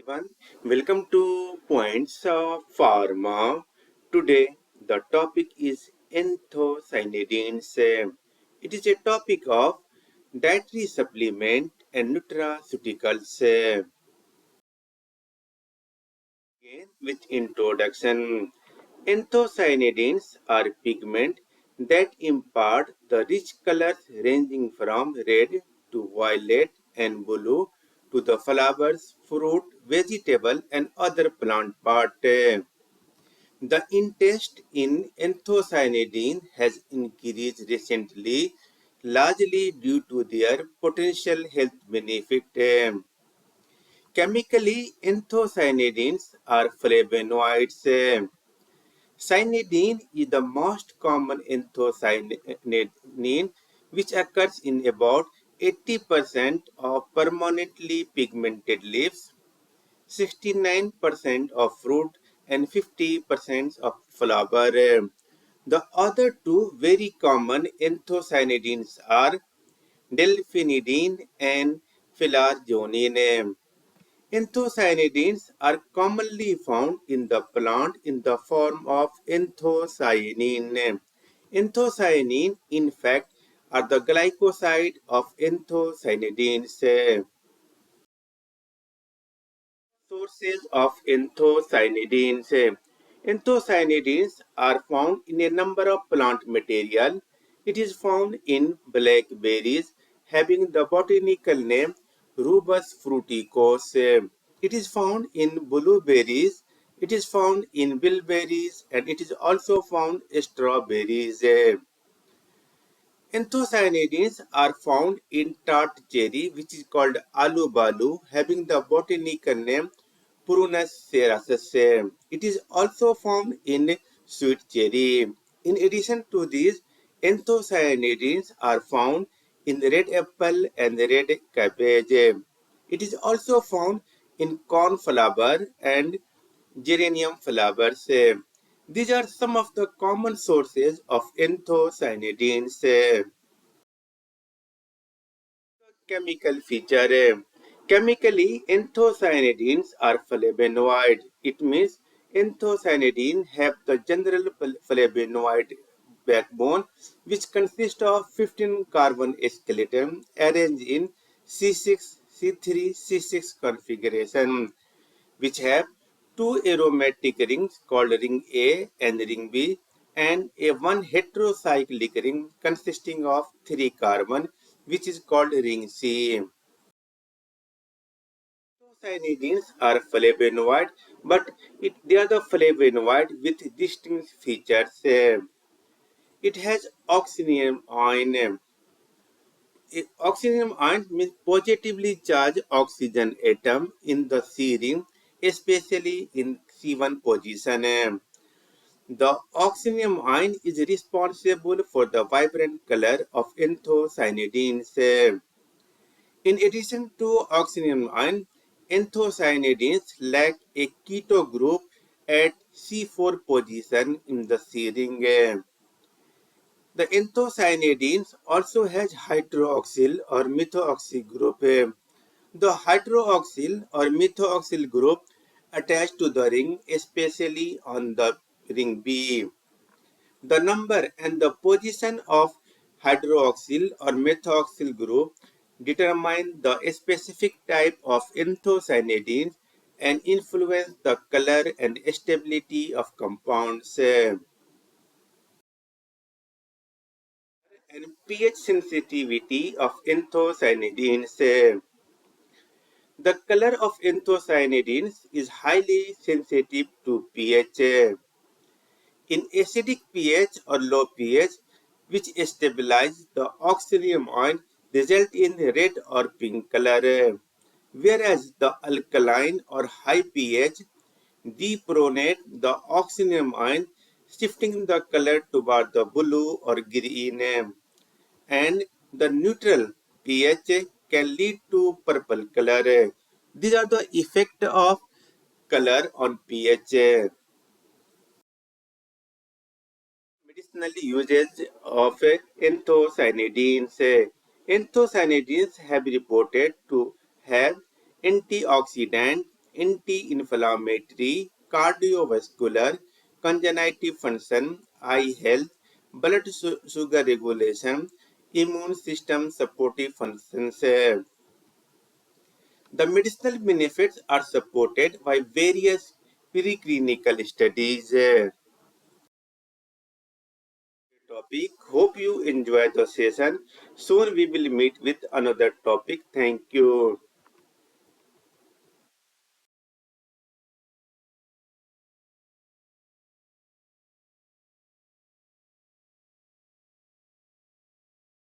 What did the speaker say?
everyone. Welcome to Points of Pharma. Today, the topic is anthocyanidins. It is a topic of dietary supplement and nutraceuticals. Again, with introduction, anthocyanidins are pigments that impart the rich colors ranging from red to violet and blue to the flowers, fruit, vegetable and other plant part. The interest in anthocyanidin has increased recently, largely due to their potential health benefit. Chemically, anthocyanidins are flavonoids. Cyanidin is the most common anthocyanin, which occurs in about 80% of permanently pigmented leaves, 69% of fruit, and 50% of flower. The other two very common anthocyanidins are delphinidin and philargionin. Anthocyanidins are commonly found in the plant in the form of anthocyanin. Anthocyanin, in fact, are the glycoside of anthocyanidins. Sources of anthocyanidins. Anthocyanidins are found in a number of plant material. It is found in blackberries having the botanical name Rubus fruticus. It is found in blueberries. It is found in bilberries and it is also found in strawberries. Anthocyanidins are found in tart cherry, which is called alu balu, having the botanical name Prunus cerasus. It is also found in sweet cherry. In addition to these, anthocyanidins are found in red apple and red cabbage. It is also found in cornflower and geranium flowers. These are some of the common sources of anthocyanidins. Chemical feature. Chemically, anthocyanidins are flavonoid. It means anthocyanidin have the general flavonoid backbone, which consists of 15 carbon skeleton arranged in C6, C3, C6 configuration, which have two aromatic rings called ring A and ring B, and a one heterocyclic ring consisting of three carbon, which is called ring C. Cyanidins are flavonoid, but they are the flavonoid with distinct features. It has oxygen ion. Oxygen ion means positively charged oxygen atom in the C ring, especially in C1 position. The oxygen ion is responsible for the vibrant color of anthocyanidins. In addition to oxygen ion, anthocyanidins lack a keto group at C4 position in the C ring. The anthocyanidins also has hydroxyl or methoxy group. The hydroxyl or methoxyl group attached to the ring, especially on the ring B. The number and the position of hydroxyl or methoxyl group determine the specific type of anthocyanidins and influence the color and stability of compounds. And pH sensitivity of anthocyanidins. The color of anthocyanidins is highly sensitive to pH. In acidic pH or low pH, which stabilize the oxygen ion, result in red or pink color, whereas the alkaline or high pH depronate the oxygen ion, shifting the color toward the blue or green, and the neutral pH can lead to purple color. These are the effect of color on pH. Medicinal uses of anthocyanidins. Anthocyanidins have reported to have antioxidant anti-inflammatory, cardiovascular, congenitive function, eye health, blood sugar regulation, immune system supportive functions. The medicinal benefits are supported by various preclinical studies. Topic. Hope you enjoyed the session. Soon we will meet with another topic. Thank you.